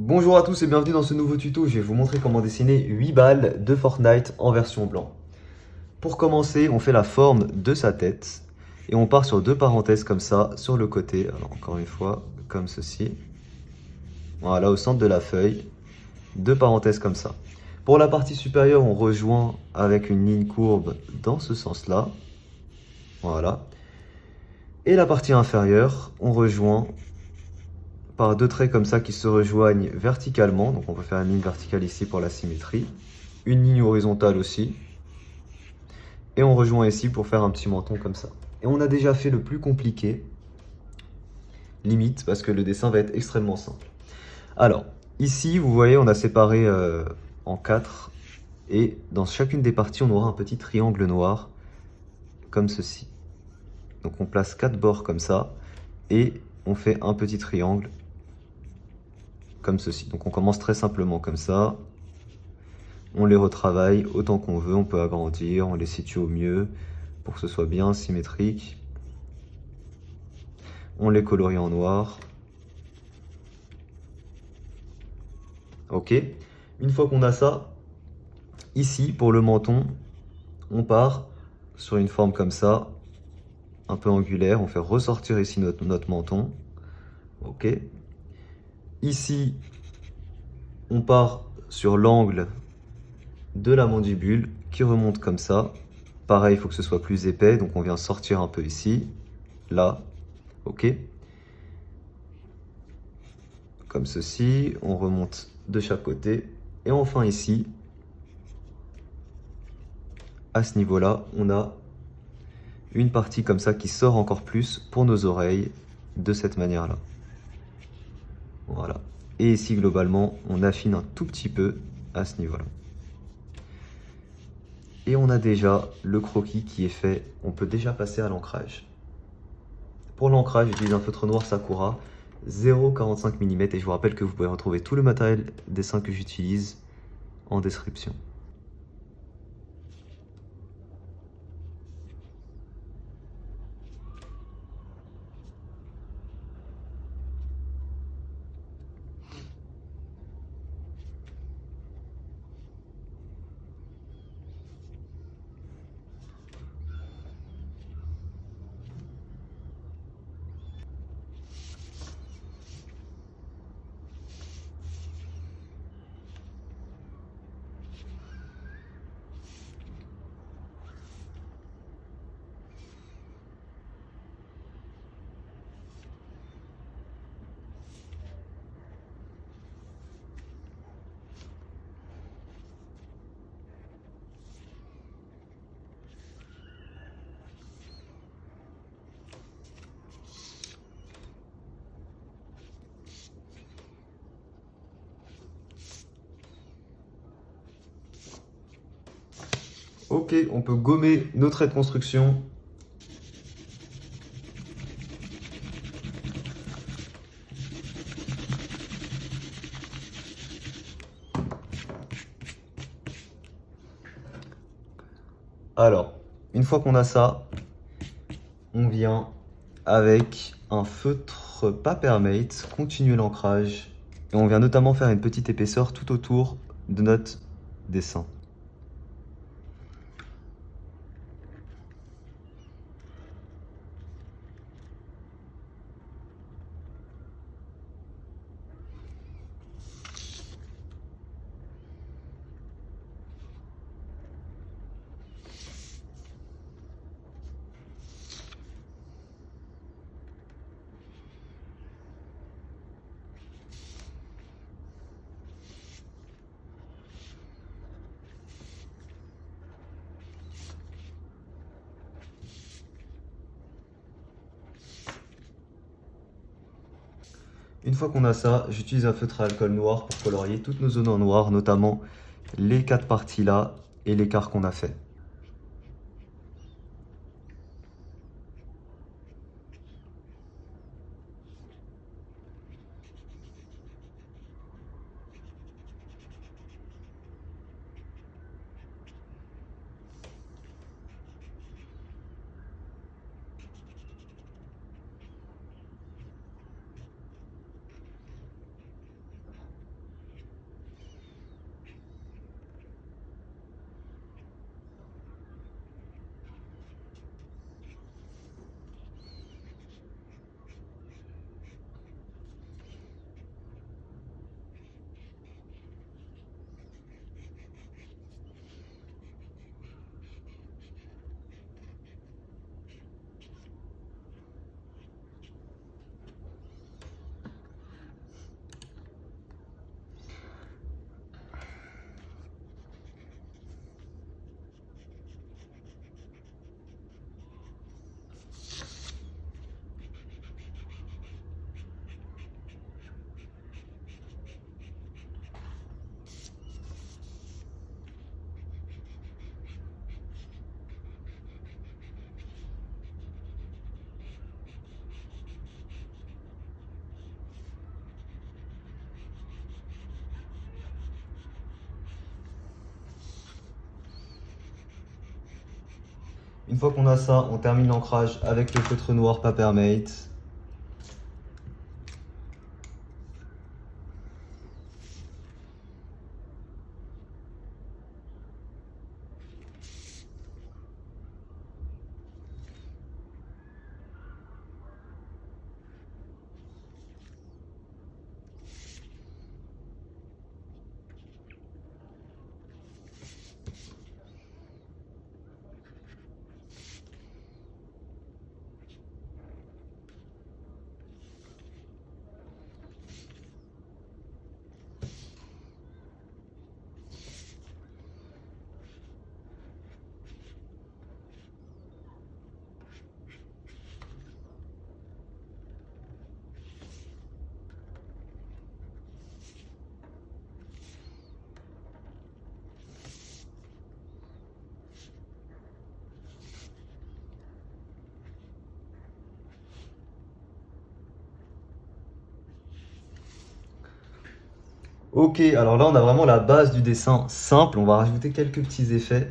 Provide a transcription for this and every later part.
Bonjour à tous et bienvenue dans ce nouveau tuto. Je vais vous montrer comment dessiner 8 balles de Fortnite en version blanc. Pour commencer, on fait la forme de sa tête et on part sur deux parenthèses comme ça sur le côté. Alors encore une fois, comme ceci. Voilà, au centre de la feuille, deux parenthèses comme ça. Pour la partie supérieure, on rejoint avec une ligne courbe dans ce sens-là. Voilà. Et la partie inférieure, on rejoint par deux traits comme ça qui se rejoignent verticalement. Donc on peut faire une ligne verticale ici pour la symétrie. Une ligne horizontale aussi. Et on rejoint ici pour faire un petit menton comme ça. Et on a déjà fait le plus compliqué, limite, parce que le dessin va être extrêmement simple. Alors, ici, vous voyez, on a séparé en 4. Et dans chacune des parties, on aura un petit triangle noir, comme ceci. Donc on place 4 bords comme ça, et on fait un petit triangle, comme ceci. Donc on commence très simplement comme ça. On les retravaille autant qu'on veut, on peut agrandir, on les situe au mieux, pour que ce soit bien symétrique. On les colorie en noir. Ok. Une fois qu'on a ça, ici, pour le menton, on part sur une forme comme ça, un peu angulaire. On fait ressortir ici notre menton. Ok. Ici, on part sur l'angle de la mandibule qui remonte comme ça. Pareil, il faut que ce soit plus épais, donc on vient sortir un peu ici, là, ok. Comme ceci, on remonte de chaque côté. Et enfin ici, à ce niveau-là, on a une partie comme ça qui sort encore plus pour nos oreilles, de cette manière-là. Voilà. Et ici, globalement, on affine un tout petit peu à ce niveau-là. Et on a déjà le croquis qui est fait. On peut déjà passer à l'ancrage. Pour l'ancrage, j'utilise un feutre noir Sakura 0,45 mm et je vous rappelle que vous pouvez retrouver tout le matériel dessin que j'utilise en description. Ok, on peut gommer nos traits de construction. Alors, une fois qu'on a ça, on vient avec un feutre Papermate, continuer l'ancrage. Et on vient notamment faire une petite épaisseur tout autour de notre dessin. Une fois qu'on a ça, j'utilise un feutre à alcool noir pour colorier toutes nos zones en noir, notamment les 4 parties là et l'écart qu'on a fait. Une fois qu'on a ça, on termine l'ancrage avec le feutre noir Papermate. Ok, alors là on a vraiment la base du dessin simple, on va rajouter quelques petits effets.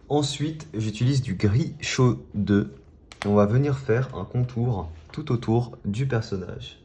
Ensuite, j'utilise du gris chaud 2 et on va venir faire un contour tout autour du personnage.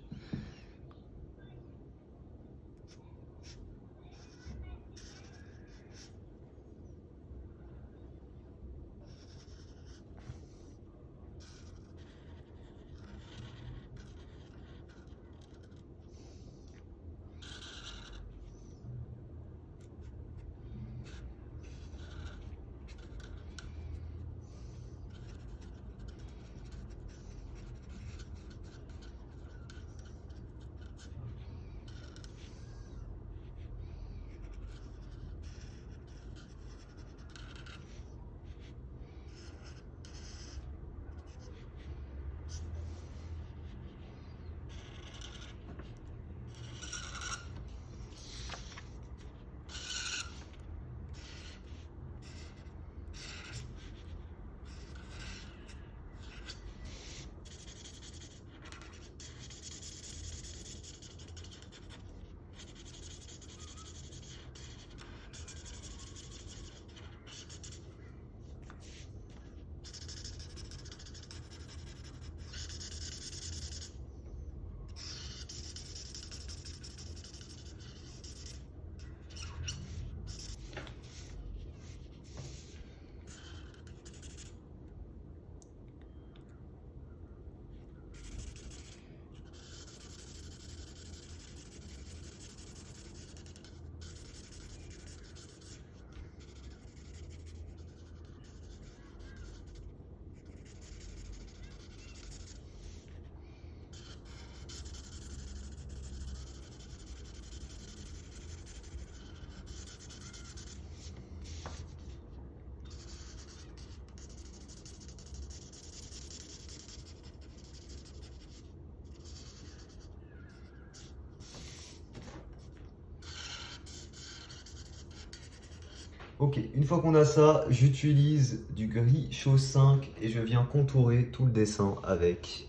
Ok, une fois qu'on a ça, j'utilise du gris chaud 5 et je viens contourer tout le dessin avec.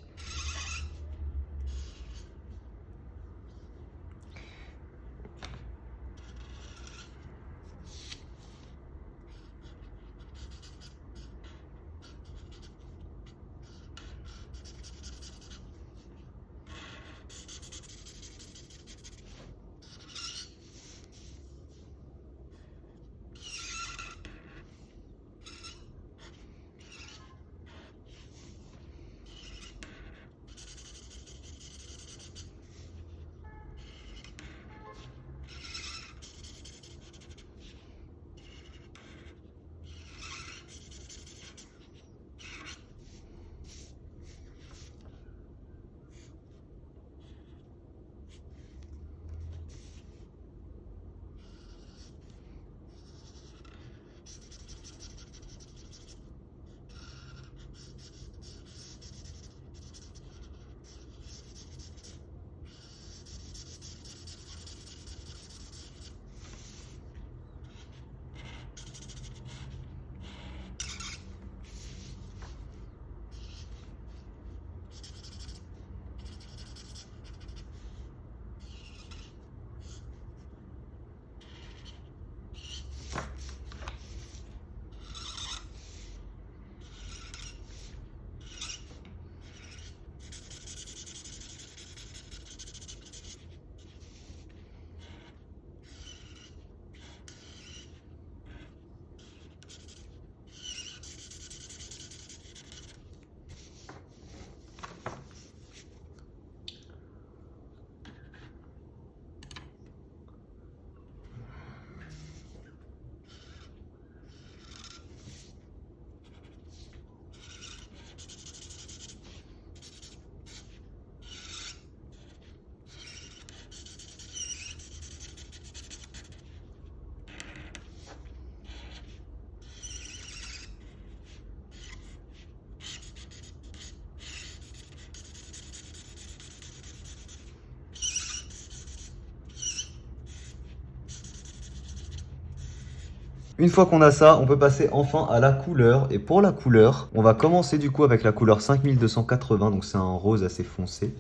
Une fois qu'on a ça, on peut passer enfin à la couleur. Et pour la couleur, on va commencer du coup avec la couleur 5280, donc c'est un rose assez foncé.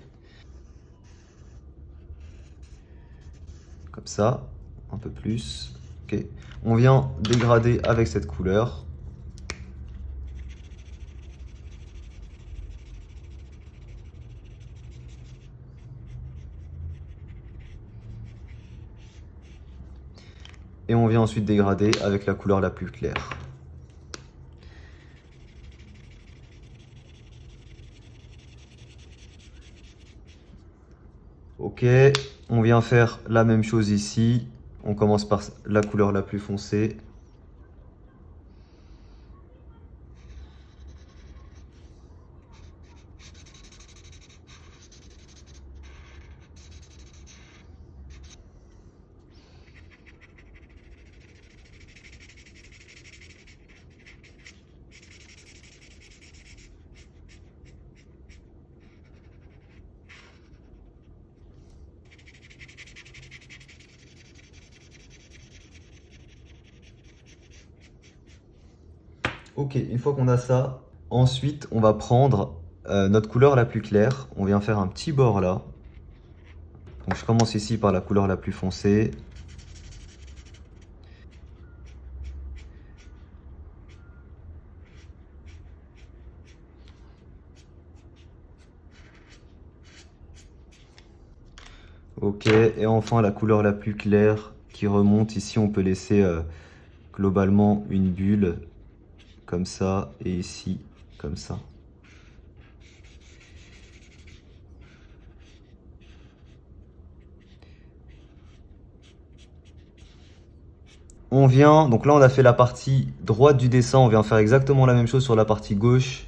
Comme ça, un peu plus. Ok. On vient dégrader avec cette couleur. Et on vient ensuite dégrader avec la couleur la plus claire. Ok, on vient faire la même chose ici. On commence par la couleur la plus foncée. Ok, une fois qu'on a ça, ensuite on va prendre notre couleur la plus claire. On vient faire un petit bord là. Donc je commence ici par la couleur la plus foncée. Ok, et enfin la couleur la plus claire qui remonte. Ici on peut laisser globalement une bulle comme ça et ici comme ça. On vient, donc là on a fait la partie droite du dessin, on vient faire exactement la même chose sur la partie gauche.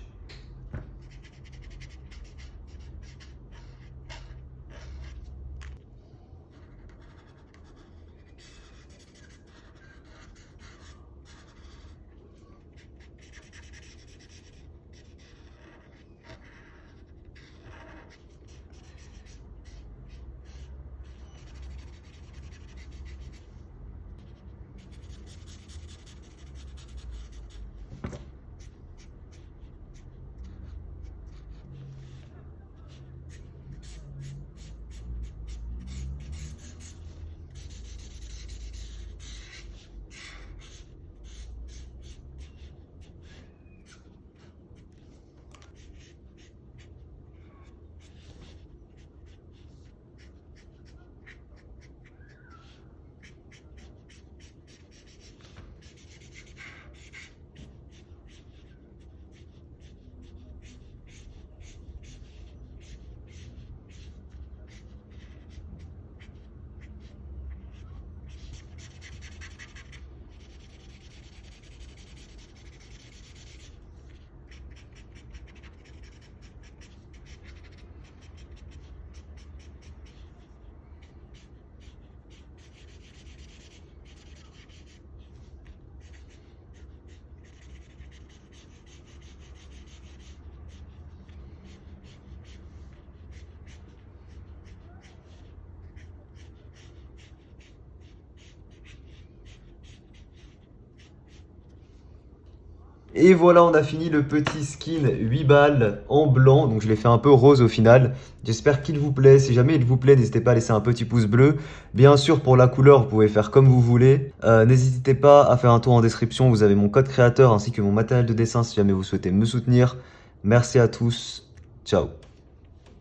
Et voilà, on a fini le petit skin 8 balles en blanc. Donc je l'ai fait un peu rose au final. J'espère qu'il vous plaît. Si jamais il vous plaît, n'hésitez pas à laisser un petit pouce bleu. Bien sûr, pour la couleur, vous pouvez faire comme vous voulez. N'hésitez pas à faire un tour en description. Vous avez mon code créateur ainsi que mon matériel de dessin si jamais vous souhaitez me soutenir. Merci à tous. Ciao.